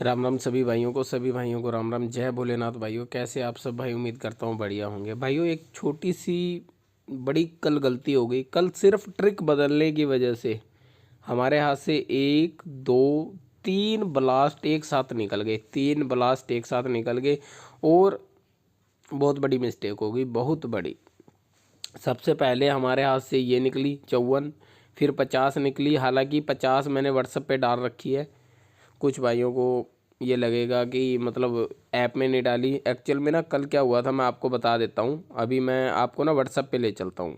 राम राम सभी भाइयों को राम राम। जय भोलेनाथ भाइयों। कैसे आप सब भाई? उम्मीद करता हूँ बढ़िया होंगे भाइयों। एक छोटी सी बड़ी कल गलती हो गई। कल सिर्फ ट्रिक बदलने की वजह से हमारे हाथ से एक दो तीन ब्लास्ट एक साथ निकल गए। तीन ब्लास्ट एक साथ निकल गए और बहुत बड़ी मिस्टेक हो गई, बहुत बड़ी। सबसे पहले हमारे हाथ से ये निकली 54, फिर 50 निकली। हालांकि 50 मैंने व्हाट्सएप पे डाल रखी है। कुछ भाइयों को ये लगेगा कि मतलब ऐप में नहीं डाली। एक्चुअल में ना कल क्या हुआ था मैं आपको बता देता हूँ। अभी मैं आपको ना व्हाट्सएप पे ले चलता हूँ।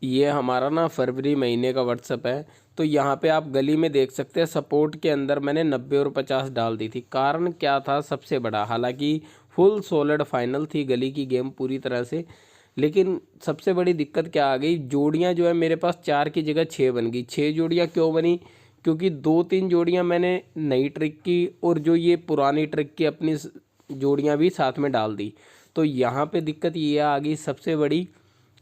ये हमारा ना फरवरी महीने का व्हाट्सएप है। तो यहाँ पे आप गली में देख सकते हैं, सपोर्ट के अंदर मैंने 90 और 50 डाल दी थी। कारण क्या था सबसे बड़ा, हालांकि फुल सॉलिड फाइनल थी गली की गेम पूरी तरह से, लेकिन सबसे बड़ी दिक्कत क्या आ गई, जोड़ियाँ जो है मेरे पास 4 की जगह 6 बन गई। 6 जोड़ियाँ क्यों बनी? क्योंकि 2-3 जोड़ियाँ मैंने नई ट्रिक की और जो ये पुरानी ट्रिक की अपनी जोड़ियाँ भी साथ में डाल दी। तो यहाँ पे दिक्कत ये आ गई सबसे बड़ी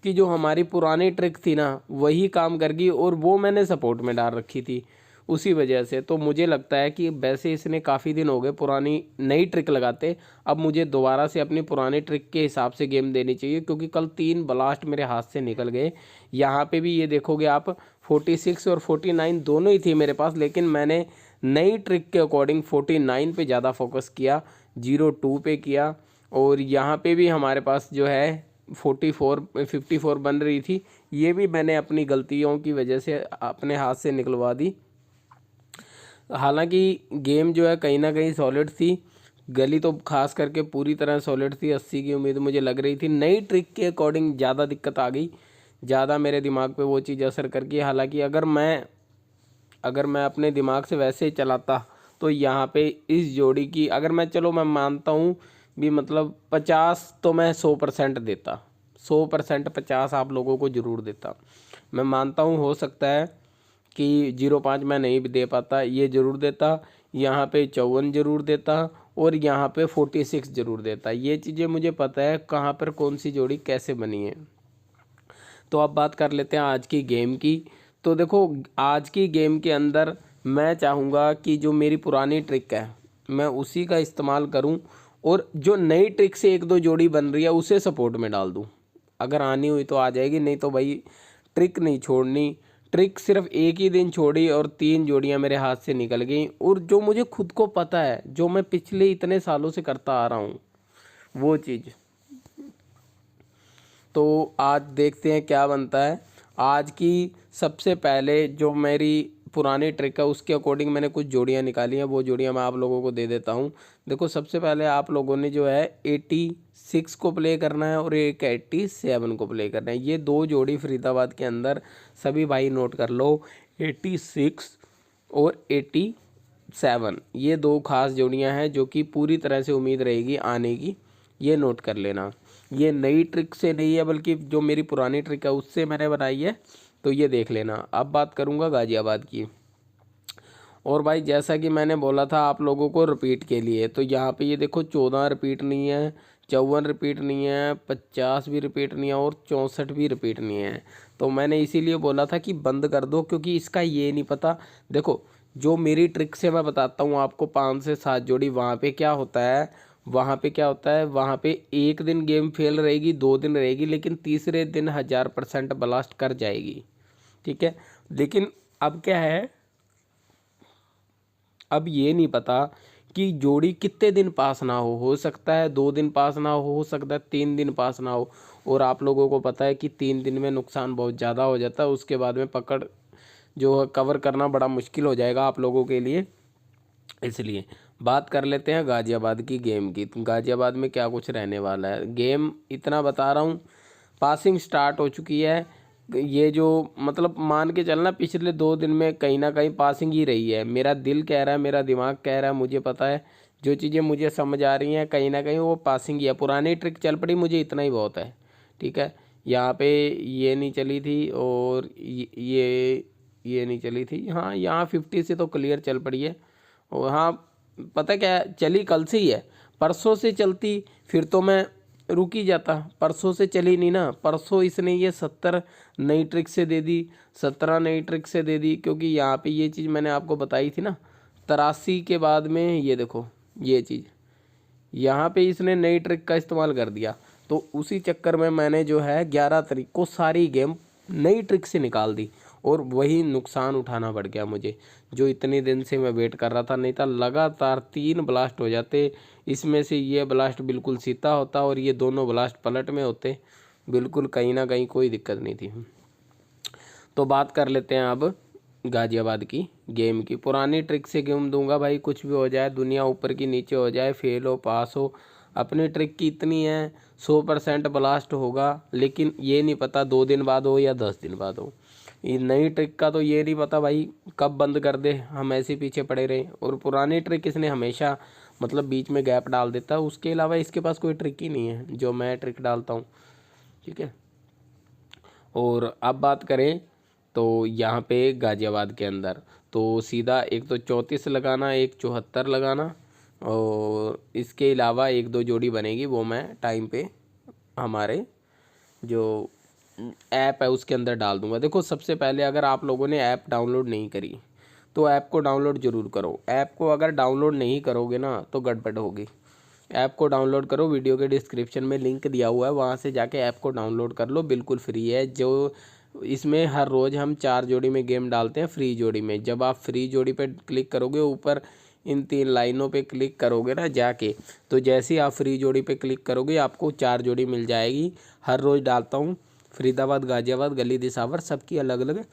कि जो हमारी पुरानी ट्रिक थी ना वही काम कर गई, और वो मैंने सपोर्ट में डाल रखी थी उसी वजह से। तो मुझे लगता है कि वैसे इसने काफ़ी दिन हो गए पुरानी नई ट्रिक लगाते, अब मुझे दोबारा से अपनी पुरानी ट्रिक के हिसाब से गेम देनी चाहिए, क्योंकि कल 3 ब्लास्ट मेरे हाथ से निकल गए। यहाँ पे भी ये देखोगे आप 46 और 49 दोनों ही थी मेरे पास, लेकिन मैंने नई ट्रिक के अकॉर्डिंग 49 पे ज़्यादा फोकस किया, 02 पे किया। और यहाँ पे भी हमारे पास जो है 54 बन रही थी, ये भी मैंने अपनी गलतियों की वजह से अपने हाथ से निकलवा दी। हालांकि गेम जो है कहीं ना कहीं सॉलिड थी, गली तो खास करके पूरी तरह सॉलिड थी। 80 की उम्मीद मुझे लग रही थी। नई ट्रिक के अकॉर्डिंग ज़्यादा दिक्कत आ गई, ज़्यादा मेरे दिमाग पे वो चीज़ असर कर गई। हालांकि अगर मैं अपने दिमाग से वैसे ही चलाता तो यहाँ पे इस जोड़ी की, अगर मैं, चलो मैं मानता हूँ भी, मतलब 50 तो मैं 100% देता, 100% 50 आप लोगों को ज़रूर देता। मैं मानता हूँ हो सकता है कि 05 मैं नहीं भी दे पाता, ये ज़रूर देता। यहाँ पे 54 ज़रूर देता और यहाँ पे 46 ज़रूर देता। ये चीज़ें मुझे पता है कहाँ पर कौन सी जोड़ी कैसे बनी है। तो अब बात कर लेते हैं आज की गेम की। तो देखो, आज की गेम के अंदर मैं चाहूँगा कि जो मेरी पुरानी ट्रिक है मैं उसी का इस्तेमाल करूँ, और जो नई ट्रिक से एक दो जोड़ी बन रही है उसे सपोर्ट में डाल दूँ। अगर आनी हुई तो आ जाएगी, नहीं तो भाई ट्रिक नहीं छोड़नी। ट्रिक सिर्फ एक ही दिन छोड़ी और 3 जोड़ियाँ मेरे हाथ से निकल गई, और जो मुझे खुद को पता है, जो मैं पिछले इतने सालों से करता आ रहा हूँ वो चीज़। तो आज देखते हैं क्या बनता है। आज की सबसे पहले जो मेरी पुरानी ट्रिक है उसके अकॉर्डिंग मैंने कुछ जोड़ियां निकाली हैं, वो जोड़ियां मैं आप लोगों को दे देता हूं। देखो, सबसे पहले आप लोगों ने जो है 86 को प्ले करना है और एक 87 को प्ले करना है। ये दो जोड़ी फरीदाबाद के अंदर, सभी भाई नोट कर लो, 86 और 87, ये दो खास जोड़ियां हैं जो कि पूरी तरह से उम्मीद रहेगी आने की। ये नोट कर लेना। ये नई ट्रिक से नहीं है, बल्कि जो मेरी पुरानी ट्रिक है उससे मैंने बनाई है, तो ये देख लेना। अब बात करूँगा गाज़ियाबाद की। और भाई जैसा कि मैंने बोला था आप लोगों को रिपीट के लिए, तो यहाँ पे ये देखो 14 रिपीट नहीं है, 54 रिपीट नहीं है, 50 भी रिपीट नहीं है और 64 भी रिपीट नहीं है। तो मैंने इसीलिए बोला था कि बंद कर दो, क्योंकि इसका ये नहीं पता। देखो, जो मेरी ट्रिक से मैं बताता हूँ आपको 5 से 7 जोड़ी, वहाँ पे क्या होता है, वहाँ पे एक दिन गेम फेल रहेगी, 2 दिन रहेगी, लेकिन तीसरे दिन 1000% ब्लास्ट कर जाएगी। ठीक है, लेकिन अब क्या है, अब ये नहीं पता कि जोड़ी कितने दिन पास ना हो सकता है 2 दिन पास ना हो सकता है 3 दिन पास ना हो। और आप लोगों को पता है कि 3 दिन में नुकसान बहुत ज़्यादा हो जाता है, उसके बाद में पकड़ जो है कवर करना बड़ा मुश्किल हो जाएगा आप लोगों के लिए। इसलिए बात कर लेते हैं गाज़ियाबाद की गेम की। तो गाज़ियाबाद में क्या कुछ रहने वाला है, गेम इतना बता रहा हूँ। पासिंग स्टार्ट हो चुकी है। ये जो मतलब मान के चलना, पिछले 2 दिन में कहीं ना कहीं पासिंग ही रही है। मेरा दिल कह रहा है, मेरा दिमाग कह रहा है, मुझे पता है जो चीज़ें मुझे समझ आ रही हैं कहीं ना कहीं वो पासिंग ही है। पुरानी ट्रिक चल पड़ी, मुझे इतना ही बहुत है। ठीक है, यहाँ पे ये नहीं चली थी और ये नहीं चली थी। हाँ, यहाँ 50 से तो क्लियर चल पड़ी है। और हाँ, पता क्या है, चली कल से ही है। परसों से चलती फिर तो मैं रुक ही जाता, परसों से चली नहीं ना। परसों इसने ये 70 नई ट्रिक से दे दी, 17 नई ट्रिक से दे दी, क्योंकि यहाँ पे ये चीज़ मैंने आपको बताई थी ना, 83 के बाद में ये देखो ये चीज़, यहाँ पे इसने नई ट्रिक का इस्तेमाल कर दिया। तो उसी चक्कर में मैंने जो है 11 तारीख को सारी गेम नई ट्रिक से निकाल दी और वही नुकसान उठाना पड़ गया मुझे, जो इतने दिन से मैं वेट कर रहा था। नहीं था लगातार 3 ब्लास्ट हो जाते, इसमें से ये ब्लास्ट बिल्कुल सीधा होता और ये दोनों ब्लास्ट पलट में होते, बिल्कुल कहीं ना कहीं कोई दिक्कत नहीं थी। तो बात कर लेते हैं अब गाजियाबाद की गेम की। पुरानी ट्रिक से गेम दूंगा भाई, कुछ भी हो जाए, दुनिया ऊपर की नीचे हो जाए, फेल हो पास हो, अपनी ट्रिक की इतनी है 100% ब्लास्ट होगा। लेकिन ये नहीं पता 2 दिन बाद हो या 10 दिन बाद हो। ये नई ट्रिक का तो ये नहीं पता भाई कब बंद कर दे, हम ऐसे पीछे पड़े रहे। और पुरानी ट्रिक इसने हमेशा मतलब बीच में गैप डाल देता है, उसके अलावा इसके पास कोई ट्रिक ही नहीं है जो मैं ट्रिक डालता हूँ, ठीक है। और अब बात करें तो यहाँ पे गाजियाबाद के अंदर तो सीधा एक तो 34 लगाना, एक 74 लगाना, और इसके अलावा 1-2 जोड़ी बनेगी, वो मैं टाइम पे हमारे जो ऐप है उसके अंदर डाल दूंगा। देखो सबसे पहले अगर आप लोगों ने ऐप डाउनलोड नहीं करी तो ऐप को डाउनलोड ज़रूर करो। ऐप को अगर डाउनलोड नहीं करोगे ना तो गड़बड़ होगी। ऐप को डाउनलोड करो, वीडियो के डिस्क्रिप्शन में लिंक दिया हुआ है, वहाँ से जाके ऐप को डाउनलोड कर लो, बिल्कुल फ्री है। जो इसमें हर रोज़ हम 4 जोड़ी में गेम डालते हैं, फ्री जोड़ी में। जब आप फ्री जोड़ी पे क्लिक करोगे, ऊपर इन 3 लाइनों पे क्लिक करोगे ना जाके, तो जैसे ही आप फ्री जोड़ी पे क्लिक करोगे आपको 4 जोड़ी मिल जाएगी। हर रोज़ डालता हूँ, फरीदाबाद, गाजियाबाद, गली दिसावर, सबकी अलग अलग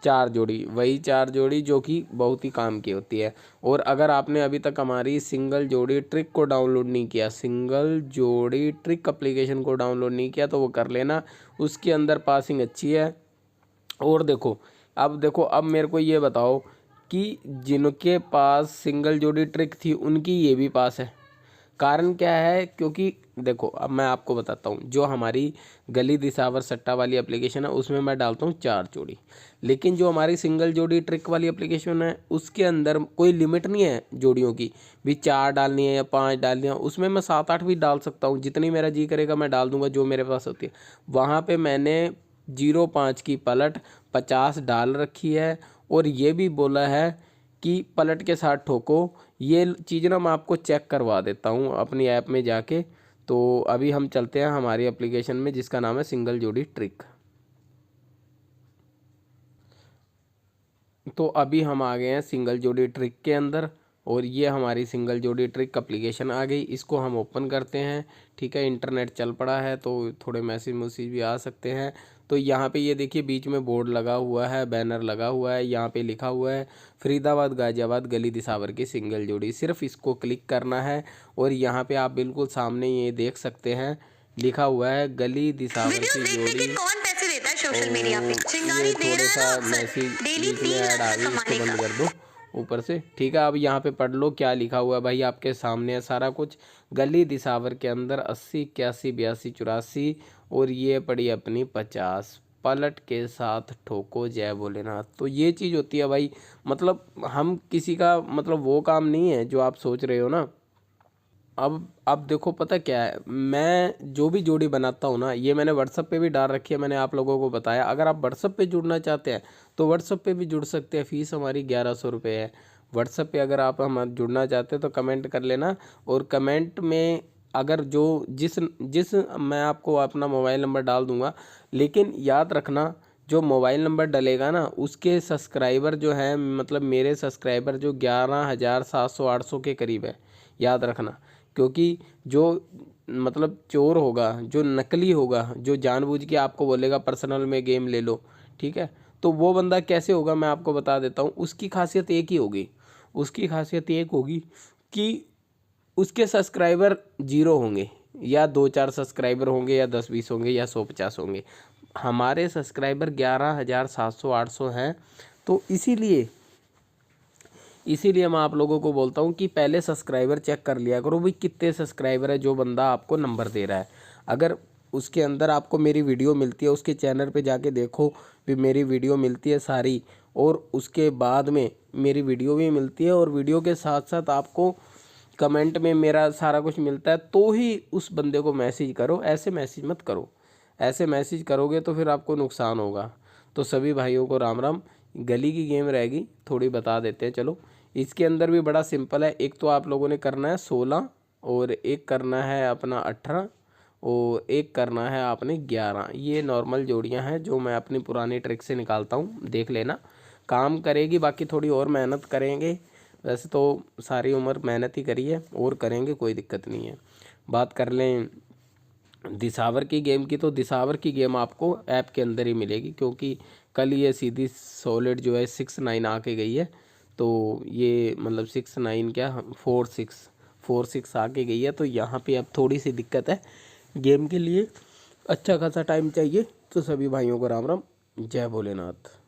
4 जोड़ी, वही 4 जोड़ी जो कि बहुत ही काम की होती है। और अगर आपने अभी तक हमारी सिंगल जोड़ी ट्रिक को डाउनलोड नहीं किया, सिंगल जोड़ी ट्रिक एप्लीकेशन को डाउनलोड नहीं किया, तो वो कर लेना, उसके अंदर पासिंग अच्छी है। और देखो अब मेरे को ये बताओ कि जिनके पास सिंगल जोड़ी ट्रिक थी उनकी ये भी पास है। कारण क्या है? क्योंकि देखो अब मैं आपको बताता हूँ, जो हमारी गली दिसावर सट्टा वाली एप्लीकेशन है उसमें मैं डालता हूँ 4 जोड़ी, लेकिन जो हमारी सिंगल जोड़ी ट्रिक वाली एप्लीकेशन है उसके अंदर कोई लिमिट नहीं है जोड़ियों की, भी 4 डालनी है या 5 डालनी है, उसमें मैं 7-8 भी डाल सकता हूँ, जितनी मेरा जी करेगा मैं डाल दूंगा जो मेरे पास होती है। वहाँ पर मैंने 0.5 की पलट 50 डाल रखी है, और ये भी बोला है कि पलट के साथ ठोको। ये चीज़ ना मैं आपको चेक करवा देता हूँ अपनी ऐप में जाके। तो अभी हम चलते हैं हमारी एप्लीकेशन में जिसका नाम है सिंगल जोड़ी ट्रिक। तो अभी हम आ गए हैं सिंगल जोड़ी ट्रिक के अंदर, और ये हमारी सिंगल जोड़ी ट्रिक एप्लीकेशन आ गई। इसको हम ओपन करते हैं, ठीक है। इंटरनेट चल पड़ा है तो थोड़े मैसेज भी आ सकते हैं। तो यहाँ पे ये देखिए बीच में बोर्ड लगा हुआ है, बैनर लगा हुआ है, यहाँ पे लिखा हुआ है फरीदाबाद गाजियाबाद गली दिसावर की सिंगल जोड़ी। सिर्फ इसको क्लिक करना है और यहाँ पे आप बिल्कुल सामने ये देख सकते हैं लिखा हुआ है गली दिसावर की जोड़ी। सोशल मीडिया पे चिंगारी दे रहा है ना मैसेज डेली 3,000 इसको बंद कर दो ऊपर से, ठीक है। अब यहाँ पे पढ़ लो क्या लिखा हुआ है भाई, आपके सामने है सारा कुछ। गली दिसावर के अंदर 80 81 82 84, और ये पड़ी अपनी 50, पलट के साथ ठोको जय भोलेनाथ। तो ये चीज़ होती है भाई, मतलब हम किसी का मतलब वो काम नहीं है जो आप सोच रहे हो ना। अब देखो पता क्या है, मैं जो भी जोड़ी बनाता हूँ ना, ये मैंने व्हाट्सअप पे भी डाल रखी है, मैंने आप लोगों को बताया। अगर आप व्हाट्सअप पे जुड़ना चाहते हैं तो व्हाट्सअप पे भी जुड़ सकते हैं, फ़ीस हमारी 1100 रुपये है। व्हाट्सअप पे अगर आप हम जुड़ना चाहते हैं तो कमेंट कर लेना, और कमेंट में अगर जो जिस जिस मैं आपको अपना मोबाइल नंबर डाल दूँगा, लेकिन याद रखना जो मोबाइल नंबर डलेगा ना उसके सब्सक्राइबर जो है, मतलब मेरे सब्सक्राइबर जो 11,700 के करीब है, याद रखना। क्योंकि जो मतलब चोर होगा, जो नकली होगा, जो जानबूझ के आपको बोलेगा पर्सनल में गेम ले लो, ठीक है, तो वो बंदा कैसे होगा मैं आपको बता देता हूँ। उसकी खासियत एक ही होगी, उसकी खासियत एक होगी कि उसके सब्सक्राइबर 0 होंगे, या 2-4 सब्सक्राइबर होंगे, या 10-20 होंगे, या 150 होंगे। हमारे सब्सक्राइबर 11,700-800 हैं। तो इसीलिए मैं आप लोगों को बोलता हूँ कि पहले सब्सक्राइबर चेक कर लिया करो भाई कितने सब्सक्राइबर है जो बंदा आपको नंबर दे रहा है। अगर उसके अंदर आपको मेरी वीडियो मिलती है, उसके चैनल पे जाके देखो भी मेरी वीडियो मिलती है सारी, और उसके बाद में मेरी वीडियो भी मिलती है, और वीडियो के साथ साथ आपको कमेंट में मेरा सारा कुछ मिलता है, तो ही उस बंदे को मैसेज करो। ऐसे मैसेज मत करो, ऐसे मैसेज करोगे तो फिर आपको नुकसान होगा। तो सभी भाइयों को राम राम। गली की गेम रहेगी, थोड़ी बता देते हैं। चलो इसके अंदर भी बड़ा सिंपल है। एक तो आप लोगों ने करना है 16 और एक करना है अपना 18 और एक करना है आपने 11। ये नॉर्मल जोड़ियां हैं जो मैं अपनी पुरानी ट्रिक से निकालता हूँ, देख लेना, काम करेगी। बाकी थोड़ी और मेहनत करेंगे, वैसे तो सारी उम्र मेहनत ही करी है, और करेंगे कोई दिक्कत नहीं है। बात कर लें दिसावर की गेम की, तो दिसावर की गेम आपको ऐप के अंदर ही मिलेगी, क्योंकि कल ये सीधी सॉलिड जो है 6-9 आके गई है। तो ये मतलब 6-9 क्या 4-6 आके गई है। तो यहाँ पे अब थोड़ी सी दिक्कत है गेम के लिए, अच्छा खासा टाइम चाहिए। तो सभी भाइयों को राम राम, जय भोलेनाथ।